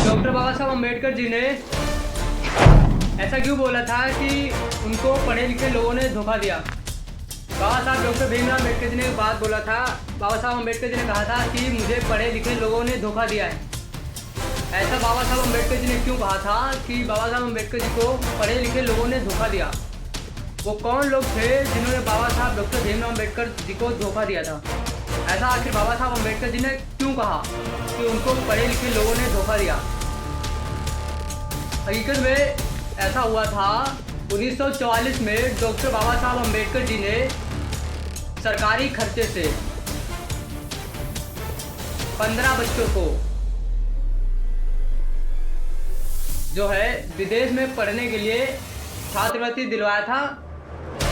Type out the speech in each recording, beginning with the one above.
Doctor बाबा साहब अम्बेडकर जी ने ऐसा क्यों बोला था कि उनको पढ़े लिखे लोगों ने धोखा दिया। बाबा साहब डॉक्टर भीमराव अम्बेडकर जी ने एक बात बोला था। बाबा साहब अम्बेडकर जी ने कहा था कि मुझे पढ़े लिखे लोगों ने धोखा दिया है। ऐसा बाबा साहब अम्बेडकर जी ने क्यों कहा था कि बाबा साहब अम्बेडकर जी को पढ़े लिखे लोगों ने धोखा दिया। वो कौन लोग थे जिन्होंने बाबा साहब डॉक्टर भीमराव अम्बेडकर जी को धोखा दिया था। ऐसा आखिर बाबा साहब अम्बेडकर जी ने क्यों कहा कि उनको पढ़े लिखे लोगों ने धोखा दिया। हकीकत में ऐसा हुआ था 1944 में डॉक्टर बाबा साहब अम्बेडकर जी ने सरकारी खर्चे से 15 बच्चों को जो है विदेश में पढ़ने के लिए छात्रवृत्ति दिलवाया था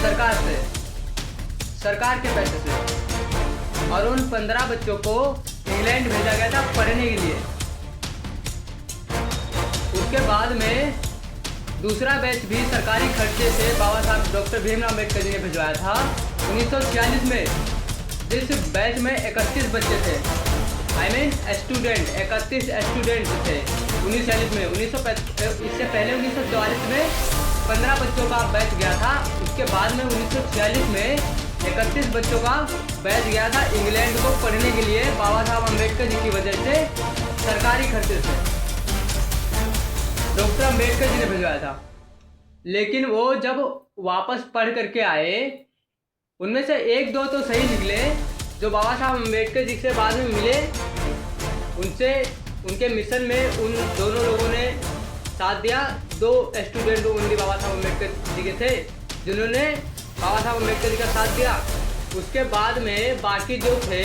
सरकार से, सरकार के पैसे से। और उन 15 बच्चों को इंग्लैंड भेजा गया था पढ़ने के लिए। उसके बाद में दूसरा बैच भी सरकारी खर्चे से बाबा साहब डॉक्टर भीमराव अम्बेडकर जी ने भिजवाया था 1946 में। जिस बैच में 31 बच्चे थे, स्टूडेंट 31 स्टूडेंट थे 1940 में। इससे पहले 1944 में 15 बच्चों का बैच गया था। उसके बाद में 1946 में 31 बच्चों का बैच गया था इंग्लैंड को पढ़ने के लिए बाबा साहब अम्बेडकर जी की वजह से, सरकारी खर्चे से डॉक्टर अम्बेडकर जी ने भिजवाया था। लेकिन वो जब वापस पढ़ करके आए, उनमें से एक दो तो सही निकले जो बाबा साहब अम्बेडकर जी से बाद में मिले। उनसे उनके मिशन में उन दोनों लोगों ने साथ दिया। 2 स्टूडेंट ओनली बाबा साहब अम्बेडकर जी के थे जिन्होंने बाबा साहब अम्बेडकर जी का साथ दिया। उसके बाद में बाकी जो थे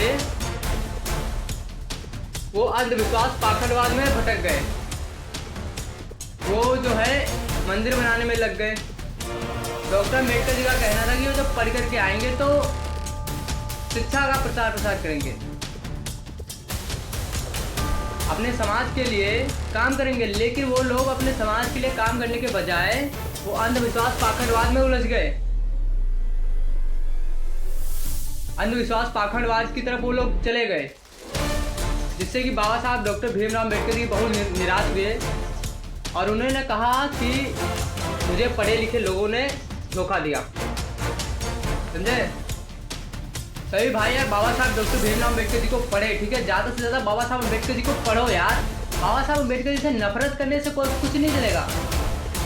वो अंधविश्वास पाखंडवाद में भटक गए। वो जो है मंदिर बनाने में लग गए। डॉक्टर अम्बेडकर जी का कहना था कि वो जब पढ़ करके आएंगे तो शिक्षा का प्रचार प्रसार करेंगे, अपने समाज के लिए काम करेंगे। लेकिन वो लोग अपने समाज के लिए काम करने के बजाय वो अंधविश्वास पाखंडवाद में उलझ गए। अंधविश्वास पाखंडवाद की तरफ वो लोग चले गए, जिससे कि बाबा साहब डॉक्टर भीमराव अम्बेडकर जी बहुत निराश हुए। और उन्होंने कहा कि मुझे पढ़े लिखे लोगों ने धोखा दिया। समझे सभी भाई यार, बाबा साहब डॉक्टर भीमराव अम्बेडकर जी को पढ़े, ठीक है। ज़्यादा से ज़्यादा बाबा साहब अम्बेडकर जी को पढ़ो यार। बाबा साहब अम्बेडकर जी से नफरत करने से कोई कुछ नहीं चलेगा।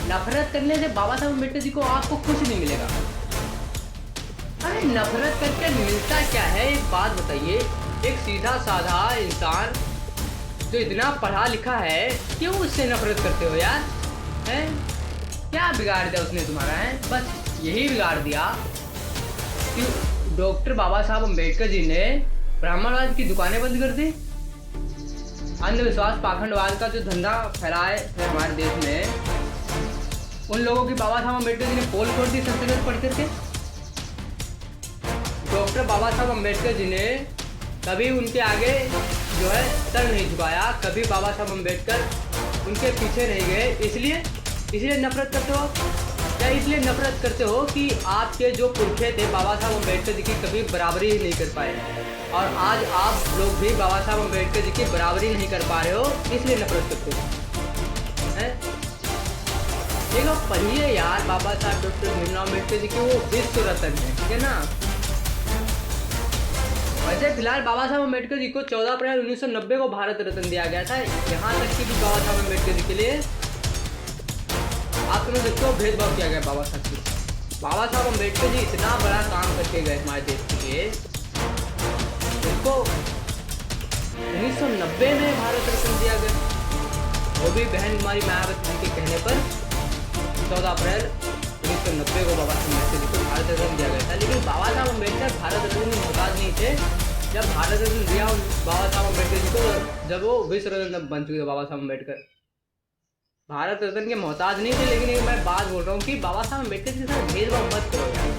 नफरत करने से बाबा साहब अम्बेडकर जी को आपको कुछ नहीं मिलेगा। अरे नफरत करके मिलता क्या है, एक बात बताइए। एक सीधा साधा इंसान जो इतना पढ़ा लिखा है, क्यों उससे नफरत करते हो यार? हैं क्या बिगाड़ दिया उसने तुम्हारा? है बस यही बिगाड़ दिया कि डॉक्टर बाबा साहब अम्बेडकर जी ने ब्राह्मणवाद की दुकानें बंद कर दी। अंधविश्वास पाखंडवाद का जो धंधा फैलाए थे हमारे देश में, उन लोगों की बाबा साहब अम्बेडकर जी ने पोल खोल दी संस्कृत पढ़ करके। डॉक्टर बाबा साहब अम्बेडकर जी ने कभी उनके आगे जो है सर नहीं झुकाया, कभी बाबा साहब अम्बेडकर उनके पीछे नहीं गए। इसलिए नफरत करते हो क्या? इसलिए नफरत करते हो कि आपके जो पुरखे थे बाबा साहब अम्बेडकर जी की कभी बराबरी ही नहीं कर पाए, और आज आप लोग भी बाबा साहब अम्बेडकर जी की बराबरी नहीं कर पा रहे हो, इसलिए नफरत करते हो। हैं देखो पढ़िए यार, बाबा साहब डॉक्टर भीमराव अम्बेडकर जी की वो विश्व रत्न है, ठीक है ना। वैसे फिलहाल बाबा साहब अम्बेडकर जी को 14 अप्रैल 1990 को भारत रत्न दिया गया था। यहाँ तक कि भी बाबा साहब अम्बेडकर जी के लिए आप समझ सकते हो भेदभाव किया गया बाबा साहब से। बाबा साहब अम्बेडकर जी इतना बड़ा काम करके गए हमारे देश के लिए, उनको 1990 में भारत रत्न दिया गया। वो भी बहन कुमारी मायावती जी के कहने पर 14 अप्रैल 1990 को बाबा साहब अम्बेडकर जी को भारत रत्न दिया गया था। लेकिन बाबा साहब अम्बेडकर भारत रत्न में मोहताज नहीं थे। जब भारत रत्न दिया बाबा साहब अम्बेडकर जी को, जब वो विश्व रत्न बन चुके थे बाबा साहब अम्बेडकर, भारत रत्न के मोहताज नहीं थे। लेकिन एक मैं बात बोल रहा हूँ कि बाबा साहब अम्बेडकर के साथ भेदभाव मत करो यार।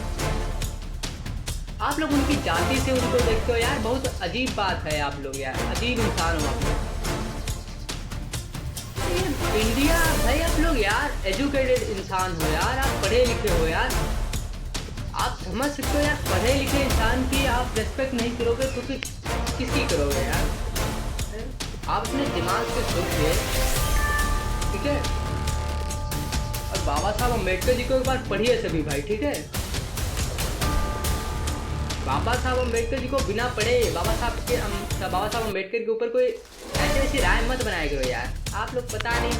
आप लोग उनकी जाति से उनको देखते हो यार, बहुत अजीब बात है। आप लोग यार अजीब इंसान हो आप लोग। इंडिया भाई आप लोग यार एजुकेटेड इंसान हो यार, आप पढ़े लिखे हो यार। आप समझ सकते हो यार, पढ़े लिखे इंसान की आप रेस्पेक्ट नहीं करोगे तो किसकी करोगे यार? आप अपने दिमाग से सोचिए ठीक है। और बाबा साहब अम्बेडकर जी को एक बार पढ़िए सभी भाई, ठीक है। बाबा साहब अम्बेडकर जी को बिना पढ़े बाबा साहब अम्बेडकर के ऊपर कोई ऐसी ऐसी राय मत बनाया करो यार। आप लोग पता नहीं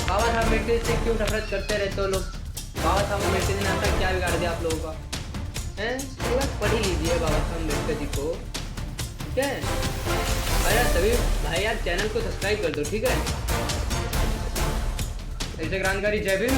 बाबा साहब अम्बेडकर से क्यों नफरत करते रहते हो लोग। बाबा साहब अम्बेडकर जी ने अब तक क्या बिगाड़ दिया आप लोगों का, हैं? तो बस पढ़ ही लीजिए बाबा साहब अम्बेडकर जी को, ठीक है। अरे सभी भाई यार चैनल को सब्सक्राइब कर दो, ठीक है। ऐसे जानकारी जय भीम।